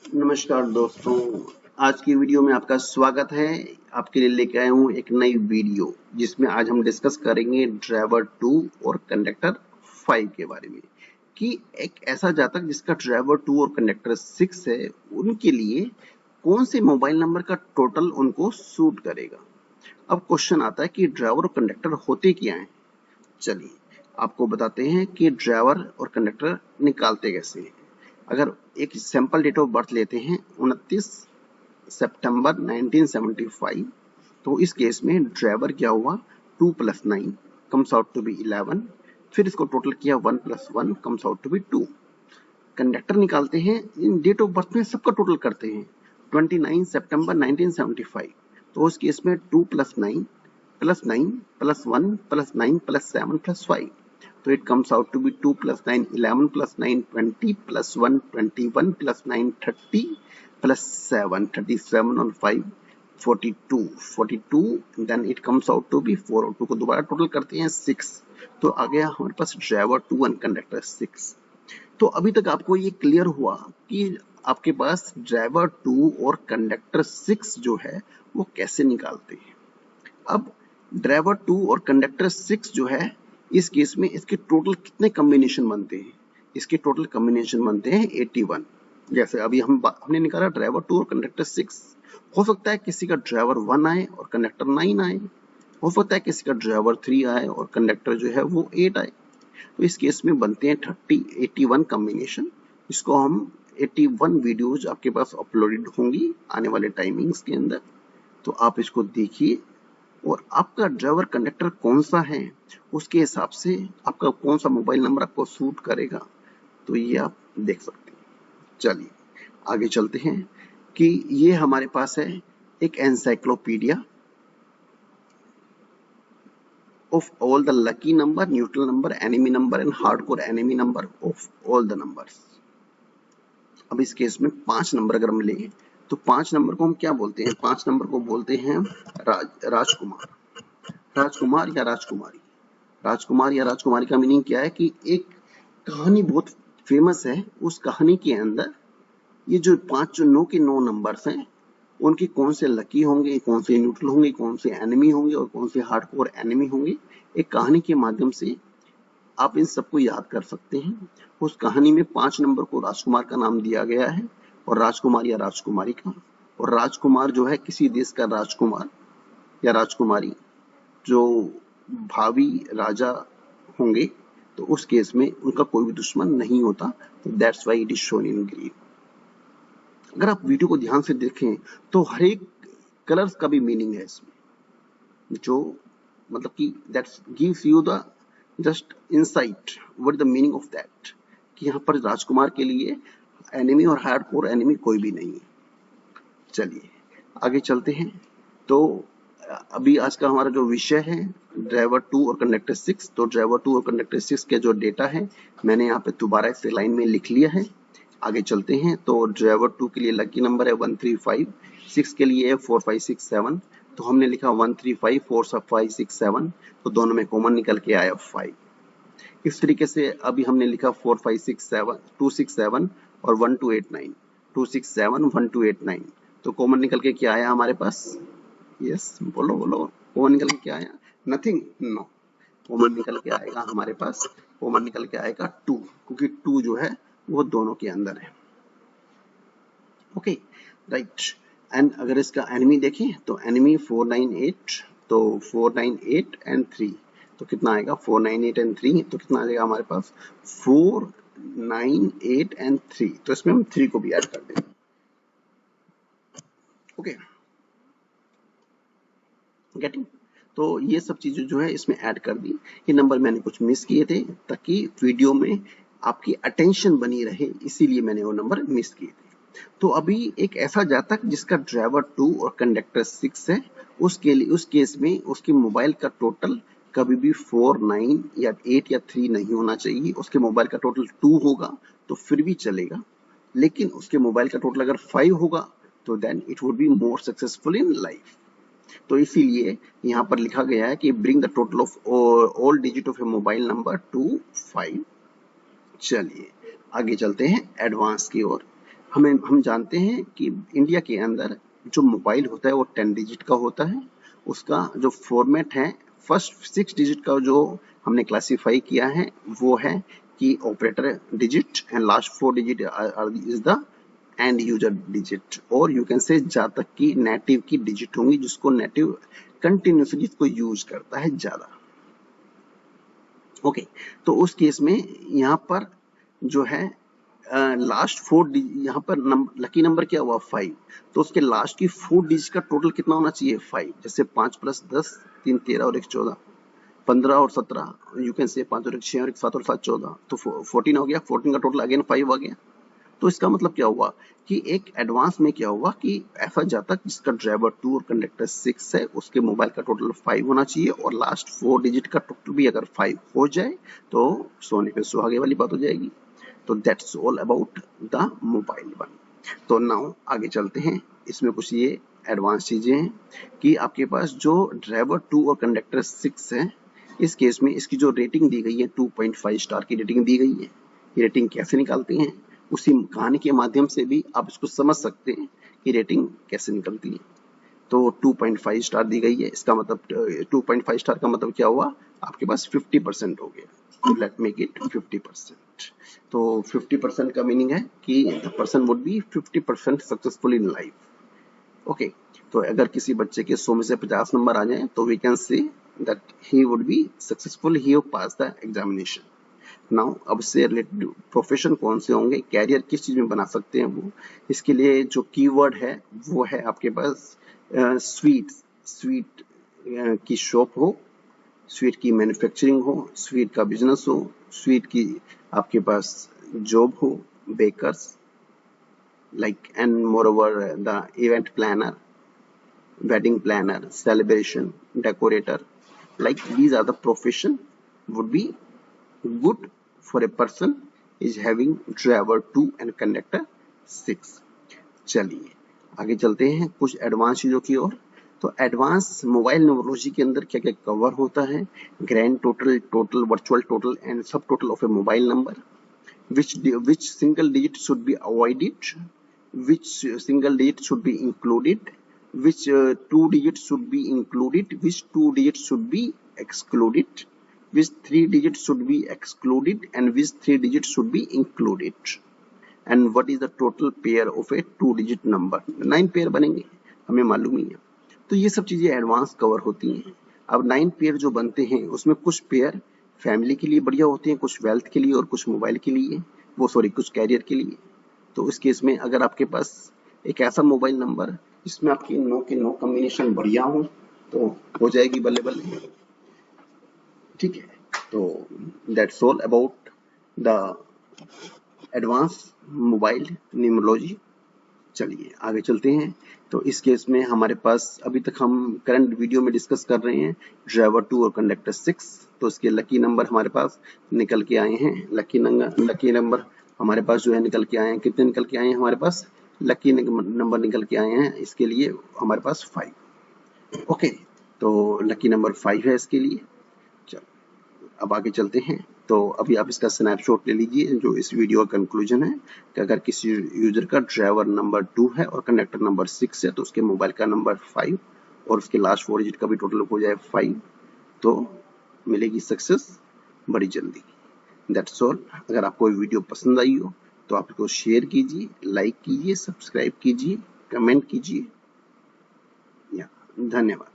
नमस्कार दोस्तों, आज की वीडियो में आपका स्वागत है। आपके लिए लेके आया हूँ एक नई वीडियो जिसमें आज हम डिस्कस करेंगे ड्राइवर 2 और कंडक्टर 5 के बारे में कि एक ऐसा जातक जिसका ड्राइवर 2 और कंडक्टर 6 है, उनके लिए कौन से मोबाइल नंबर का टोटल उनको सूट करेगा। अब क्वेश्चन आता है कि ड्राइवर और कंडक्टर होते क्या हैं। चलिए आपको बताते हैं कि ड्राइवर और कंडक्टर निकालते कैसे हैं। अगर एक सैंपल डेट ऑफ बर्थ लेते हैं 29 सितंबर 1975, तो इस केस में ड्राइवर क्या हुआ 2 + 9 कम्स आउट टू बी 11, फिर इसको टोटल किया 1 + 1 comes out to be 2। Conductor निकालते हैं, इन डेट ऑफ बर्थ में सबका टोटल करते हैं 29 सितंबर 1975, तो उस केस में 2 + 9 + 9 + 1 + 9 + 7 + 5, so it comes out to be 2 + 9 11 + 9 20 + 1 21 + 9 30 + 7 37 और 5 42 then it comes out to be 4 और 2 को दोबारा टोटल करते हैं 6, तो आ गया हमारे पास ड्राइवर 2 और कंडक्टर 6। तो अभी तक आपको ये क्लियर हुआ कि आपके पास ड्राइवर 2 और कंडक्टर 6 जो है वो कैसे निकालते हैं। अब ड्राइवर 2 और कंडक्टर 6 जो है, इस केस में इसके टोटल कितने कॉम्बिनेशन बनते हैं। इसके टोटल कॉम्बिनेशन बनते हैं 81। जैसे अभी हमने निकाला ड्राइवर 2 और कंडक्टर 6, हो सकता है किसी का ड्राइवर 1 आए और कंडक्टर 9 आए, हो सकता है किसी का ड्राइवर 3 आए और कंडक्टर जो है वो 8 आए। तो इस केस में बनते हैं 81 कॉम्बिनेशन। इसको हम 81 वीडियोज आपके पास अपलोडेड होंगी आने वाले टाइमिंग्स के अंदर, तो आप इसको देखिए और आपका ड्राइवर कंडक्टर कौन सा है उसके हिसाब से आपका कौन सा मोबाइल नंबर आपको सूट करेगा, तो ये आप देख सकते हैं। चलिए आगे चलते हैं कि ये हमारे पास है एक encyclopedia of all the lucky number, neutral number, enemy number and hardcore enemy number of all the numbers। अब इस केस में 5 नंबर अगर हम लें तो 5 नंबर को हम क्या बोलते हैं, 5 नंबर को बोलते हैं राजकुमार, राजकुमार या राजकुमारी। राजकुमार या राजकुमारी का मीनिंग क्या है कि एक कहानी बहुत फेमस है, उस कहानी के अंदर ये जो 5 9 के 9 नंबर्स हैं उनके कौन से लकी होंगे, कौन से न्यूट्रल होंगे, कौन से एनिमी होंगे और कौन से हार्डकोर एनिमी होंगे, एक कहानी के माध्यम से आप इन सबको याद कर सकते हैं। उस कहानी में 5 नंबर को राजकुमार का नाम दिया गया है और राजकुमार या राजकुमारी का, और राजकुमार जो है किसी देश का राजकुमार या राजकुमारी जो भावी राजा होंगे, तो उस केस में उनका कोई भी दुश्मन नहीं होता, तो that's why it is shown in green. अगर आप वीडियो को ध्यान से देखें तो हर एक कलर्स का भी मीनिंग है इसमें, जो मतलब कि that's gives you the just insight what the meaning of that, कि यहाँ पर राजकुमार के लिए एनिमी और हार्डकोर एनिमी कोई भी नहीं है। चलिए आगे चलते हैं। तो अभी आज का हमारा जो विषय है ड्राइवर 2 और कंडक्टर 6, तो ड्राइवर 2 और कंडक्टर 6 के जो डेटा है मैंने यहाँ पे दोबारा इसे लाइन में लिख लिया है। आगे चलते हैं। तो ड्राइवर 2 के लिए लकी नंबर है 135, 6 के लिए है 4567, तो हमने लिखा 135 4567, तो दोनों में कॉमन निकल के आया 5। इस तरीके से अभी हमने लिखा 4567 267 और 1289, 267 1289, तो कॉमन निकल के क्या आया हमारे पास, यस बोलो बोलो, कॉमन निकल के क्या आया, नथिंग, नो, कॉमन निकल के आएगा हमारे पास, कॉमन निकल के आएगा 2, क्योंकि 2 जो है वो दोनों के अंदर है। Okay right. एंड अगर इसका एनिमी देखें तो एनिमी 498, तो 498 एंड 3, तो कितना आएगा 498 एंड 3, तो कितना आ जाएगा हमारे पास 498 एंड 3, तो इसमें हम 3 को भी ऐड कर देंगे। ओके गेटिंग, तो ये सब चीजें जो है इसमें ऐड कर दी। ये नंबर मैंने कुछ मिस किए थे ताकि वीडियो में आपकी अटेंशन बनी रहे, इसीलिए मैंने वो नंबर मिस किए थे। तो अभी एक ऐसा जातक जिसका ड्राइवर 2 और कंडक्टर 6 है, उसके लिए उस केस में उसके मोबाइल का टोटल कभी भी 4 9 या 8 या 3 नहीं होना चाहिए। उसके मोबाइल का टोटल 2 होगा तो फिर भी चलेगा, लेकिन उसके मोबाइल का टोटल अगर 5 होगा तो then it would be more successful in life. तो इसीलिए यहाँ पर लिखा गया है कि bring the total of all digit of a mobile number to 5। चलिए आगे चलते हैं एडवांस की ओर। हम जानते हैं कि इंडिया के अंदर जो मोबाइल होता है वो 10 डिजिट का होता है। उसका जो फॉर्मेट है, फर्स्ट 6 डिजिट का जो हमने क्लासिफाई किया है वो है कि operator digit and last 4 digit is the end user digit, और यू कैन से जहाँ तक की नेटिव की डिजिट होंगी जिसको नेटिव कंटिन्यूसली जिसको यूज करता है ज्यादा। ओके, तो उस केस में यहाँ पर जो है लास्ट 4 यहाँ पर लकी नंबर क्या हुआ 5, तो उसके लास्ट की 4 डिजिट का टोटल कितना होना चाहिए 5। जैसे 5 + 10 3 13 और 1 14, 15 और 17, यू कैन से 5 और 1 6 और 1 7 और 7 14, तो 14 हो गया। 14 का टोटल अगेन 5 आ गया। तो इसका मतलब क्या हुआ कि एक एडवांस में क्या हुआ कि ऐसा जाता जिसका ड्राइवर 2 और कंडक्टर 6 है उसके मोबाइल का टोटल 5 होना चाहिए, और लास्ट 4 डिजिट का टोटल भी अगर 5 हो जाए तो सोने पे सुहागे वाली बात हो जाएगी। तो that's all about the mobile one. तो नाउ आगे चलते हैं, इसमें कुछ ये एडवांस चीजें हैं कि आपके पास जो ड्राइवर 2 और कंडक्टर 6 है, इस केस में इसकी जो रेटिंग दी गई है 2.5 स्टार की रेटिंग दी गई है। ये रेटिंग कैसे निकालते हैं, उसी कहानी के माध्यम से भी आप इसको समझ सकते हैं कि रेटिंग कैसे निकलती है। तो 2.5 स्टार दी गई है, इसका मतलब 2.5 स्टार का मतलब क्या हुआ, आपके पास 50% हो गया। Let make it 50%। तो 50% का मीनिंग है कि the person would be 50% successful in life. Okay, तो अगर किसी बच्चे के 100 में से 50 नंबर आ जाए तो we can say that he would be successful, he have pass the examination. Now अब से रिलेटेड प्रोफेशन कौन से होंगे, कैरियर किस चीज में बना सकते हैं वो, इसके लिए जो कीवर्ड है वो है आपके पास स्वीट की शॉप हो, स्वीट की मैन्युफैक्चरिंग हो, स्वीट का बिजनेस हो, स्वीट की आपके पास जॉब हो, bakers like, and moreover the event planner, wedding planner, celebration decorator, like these are the profession would be good for a person is having driver 2 and conductor 6। चलिए आगे चलते हैं कुछ एडवांस चीजों की ओर। तो एडवांस मोबाइल न्यूमरोलॉजी के अंदर क्या क्या कवर होता है, grand total, total, virtual total and sub total of a mobile number, which single digit should be avoided, which single digit should be included, which 2 digits should be included, which 2 digits should be excluded, which 3 digits should be excluded, and which 3 digits should be included, and what is the total pair of a 2 digit number। 9 pair बनेंगे हमें मालूम ही है। तो ये सब चीजें advance cover होती हैं। अब 9 पेयर जो बनते हैं उसमें कुछ पेयर फैमिली के लिए बढ़िया होते हैं, कुछ वेल्थ के लिए और कुछ मोबाइल के लिए, कुछ कैरियर के लिए। तो इस केस में अगर आपके पास एक ऐसा मोबाइल नंबर जिसमें आपकी 9 के 9 कॉम्बिनेशन बढ़िया हो तो हो जाएगी बल्ले बल्ले। ठीक है, तो that's all about the advance mobile numerology. चलिए आगे चलते हैं। तो इस केस में हमारे पास अभी तक हम करंट वीडियो में डिस्कस कर रहे हैं ड्राइवर 2 और कंडक्टर 6। तो इसके लकी नंबर हमारे पास निकल के आए हैं, लकी नंबर हमारे पास जो है निकल के आए हैं। कितने निकल के आए हैं हमारे पास, लकी नंबर निकल के आए हैं इसके लिए हमारे पास 5। ओके, तो लकी नंबर 5 है इसके लिए। चलो अब आगे चलते हैं। तो अभी आप इसका स्नैपशॉट ले लीजिए, जो इस वीडियो का कंक्लूजन है कि अगर किसी यूजर का ड्राइवर नंबर 2 है और कंडक्टर नंबर 6 है तो उसके मोबाइल का नंबर 5 और उसके लास्ट 4 डिजिट का भी टोटल हो जाए 5, तो मिलेगी सक्सेस बड़ी जल्दी। That's all. अगर आपको वीडियो पसंद आई हो तो आप इसको शेयर कीजिए, लाइक कीजिए, सब्सक्राइब कीजिए, कमेंट कीजिए। धन्यवाद।